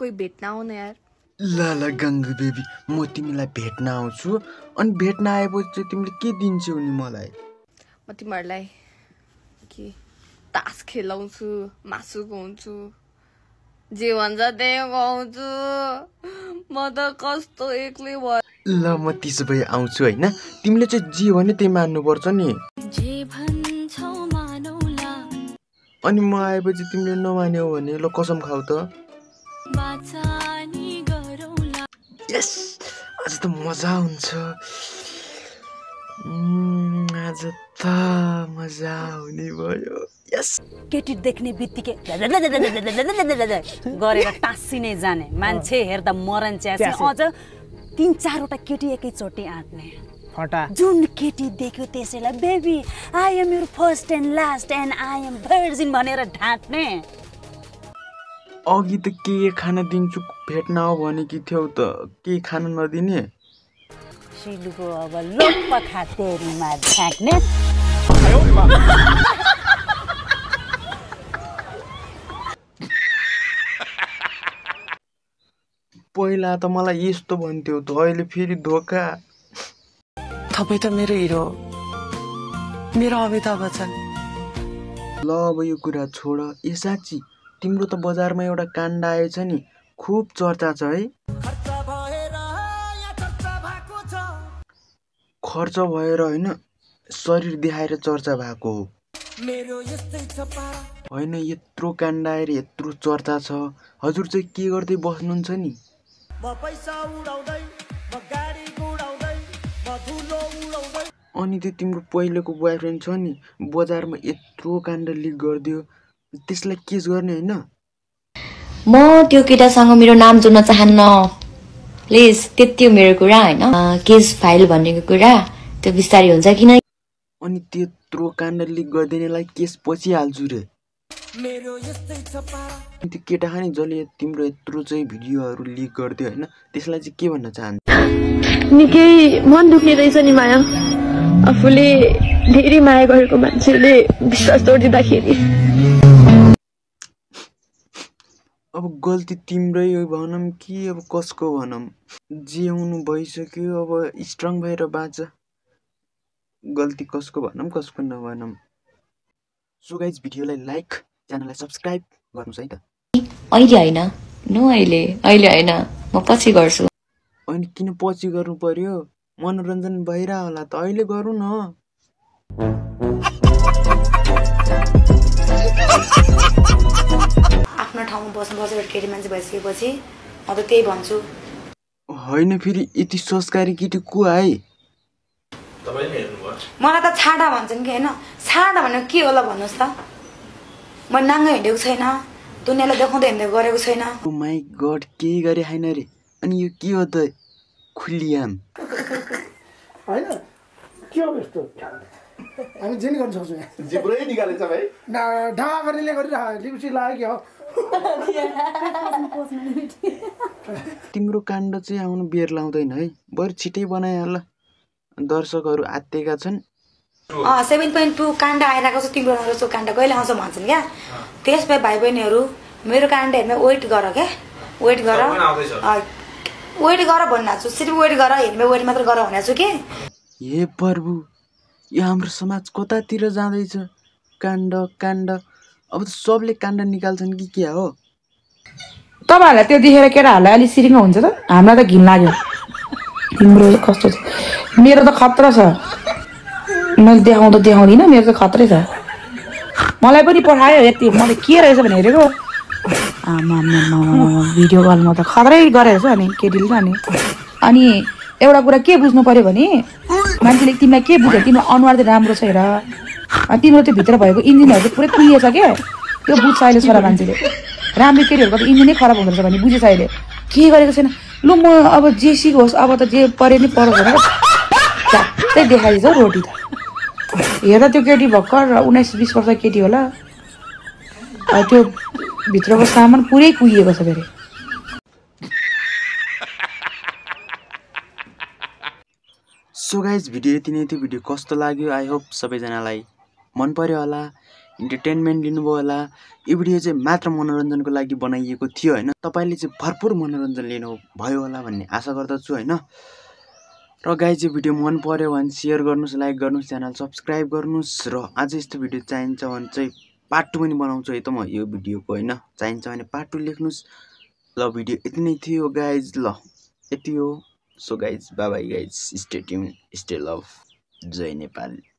कोही भेट्न आउन यार। ल गङ्गु बेबी, म तिमीलाई भेट्न आउँछु। अनि भेट्न आएपछि चाहिँ तिमीले के दिन्छौ नि मलाई? म तिमीहरूलाई के तास खेलाउँछु, मासु खुवाउँछु, जे भन्छ त्यही खुवाउँछु। म त कस्तो एक्लै भयो। ल म त्यसो भए आउँछु होइन। तिमीले चाहिँ जे भन्यो त्यही मान्नुपर्छ नि। अनि म आएपछि तिमीले नमान्यौ भने ल कसम खाऊ त। यस, आज त मजा हुन्छ। आज त मजा हुने भयो। यस, केटी देख्ने बित्तिकै गरेर टाँसिने जाने मान्छे हेर्दा मरन च्यासे अझ 3-4 वटा केटी एकैचोटि आँट्ने फटा। जुन केटी देख्यो त्यसैलाई baby I am your first and last and I am virgin भनेर ढाँट्ने। अघि त के खाना दिन्छु भेट्न आऊ भनेकी थियौ त के खाना नदिने? सिलुको अब लोप खातेरीमा झाँक्ने। पहिला त मलाई यस्तो भन्थ्यौ त अहिले फेरि धोका। तपाईँ त मेरो हिरो, मेरो अमिताभ बच्चन। ल अब यो कुरा छोड। ए साँच्ची तिम्रो त बजारमा एउटा काण्ड आएछ नि, खुब चर्चा छ है? खर्च भएर होइन, शरीर देखाएर चर्चा भएको हो। होइन, यत्रो काण्ड आएर यत्रो चर्चा छ, हजुर चाहिँ के गर्दै बस्नुहुन्छ नि? अनि त्यो तिम्रो पहिलेको बोयफ्रेन्ड छ नि, बजारमा यत्रो काण्ड लिक गरिदियो, त्यसलाई केस गर्ने होइन? म त्यो केटासँग मेरो नाम जोड्न चाहन्न प्लिज, त्यति हो मेरो कुरा होइन। केस फाइल भन्नेको कुरा त्यो बिस्तारै हुन्छ किन। अनि त्यत्रो काण्ड लिक गरिदिनेलाई केस पछि हाल्छु रे। त्यो केटा खाने जसले तिम्रो यत्रो चाहिँ भिडियोहरू लिक गरिदियो होइन, त्यसलाई चाहिँ के भन्न चाहन्छ? निकै मन दुख्ने रहेछ नि माया, आफूले धेरै माया गरेको मान्छेले विश्वास तोडिदिँदाखेरि। अब गल्ती तिम्रै भनौँ कि अब कसको भनौँ? जे हुनु भइसक्यो, अब स्ट्रङ भएर बाँच। गल्ती कसको भनौँ कसको नभनौँ। सो गाइज भिडियोलाई लाइक, च्यानललाई सब्सक्राइब गर्नुहोस् है त। अहिले होइन, अहिले होइन, म पछि गर्छु। अनि किन पछि गर्नु पर्यो? मनोरञ्जन भइरह होला त, अहिले गरौँ न। आफ्नो ठाउँमा बस्नुपर्छ केटी मान्छे भइसकेपछि म त त्यही भन्छु। होइन, फेरि यति संस्कारी केटी को आए? मलाई त छाडा भन्छन् कि होइन, छाडा भनेको के होला भन्नुहोस् त। म नाङ्गै हिँडेको छैन, दुनियाँलाई देखाउँदै हिँड्दै गरेको छैन। ओ माई गड, केही गरे छैन रे। अनि यो के हो त? खुलियाम होइन के हो यस्तो? हामी जे नि गर्न सक्छौँ यहाँ। जिब्रै निकालेछ भाइ। ढाका गर्नेले गरिरह लिपस्टिक लाग्यो हो। तिम्रो काण्ड चाहिँ आउनु बेर लाउँदैन है, बरु छिटै बनाइहाल। दर्शकहरू आत्तेका छन्। 7.2 काण्ड आइरहेको छ, तिम्रो नरोजको काण्ड कहिले आउँछ भन्छन् क्या। त्यसपछि भाइ बहिनीहरू मेरो काण्ड हेर्ने वेट गर क्या, वेट गर भन्नु छु। सिर्फ वेट गर, हेर्ने वेट मात्र गर भनेको छु कि। हे प्रभु, यो हाम्रो समाज कतातिर जाँदैछ? काण्ड काण्ड, अब त सबले काण्ड निकाल्छन् कि क्या हो? तपाईँहरूलाई त्यो देखेर केटाहरूलाई अलिक सिरिङ हुन्छ त? हामीलाई त घिन लाग्यो। तिम्रो कस्तो छ? मेरो त खतरा छ। मैले देखाउँदिनँ, मेरो त खतरै छ। मलाई पनि पठायो यति, मैले के रहेछ भने हेरेको। आमा भिडियो कलमा त खतरै गरेको छ अनि केटीले त। अनि एउटा कुरा के बुझ्नु पर्यो भने मान्छेले तिमीलाई के बुझ्यो, तिम्रो अनुहार चाहिँ राम्रो छ हेर, तिम्रो त्यो भित्र भएको इन्जिनहरू चाहिँ पुरै कुहिएछ क्या। त्यो बुझ्छ अहिले छोरा मान्छेले। राम्रो केटीहरूको त इन्जिनै खराब हुँदो रहेछ भने बुझेछ अहिले। के गरेको छैन लु, म अब जे सिकोस्, अब त जे परे नि परोस् भनेर झ्याप्पै देखाइदिन्छ रोटी त। हेर्दा त्यो केटी भर्खर 19-20 वर्ष केटी होला, त्यो भित्रको सामान पुरै कुहिएको छ फेरि। सो गाइज भिडियो यति नै थियो। भिडियो कस्तो लाग्यो? आई होप सबैजनालाई मन पर्यो होला। इन्टरटेनमेन्ट लिनुभयो होला। यो भिडियो चाहिँ मात्र मनोरञ्जनको लागि बनाइएको थियो होइन। तपाईँले चाहिँ भरपुर मनोरञ्जन लिनुभयो होला भन्ने आशा गर्दछु होइन। र गाइज यो भिडियो मन पर्यो भने सेयर गर्नुहोस्, लाइक गर्नुहोस्, च्यानल सब्सक्राइब गर्नुहोस्। र अझै यस्तो भिडियो चाहिन्छ भने चाहिँ पार्ट 2 पनि बनाउँछु है त म यो भिडियोको होइन। चाहिन्छ भने पार्ट 2 लेख्नुहोस्। ल भिडियो यति नै थियो गाइज। ल यति हो। So guys bye bye guys, stay tune, stay love, जय नेपाल।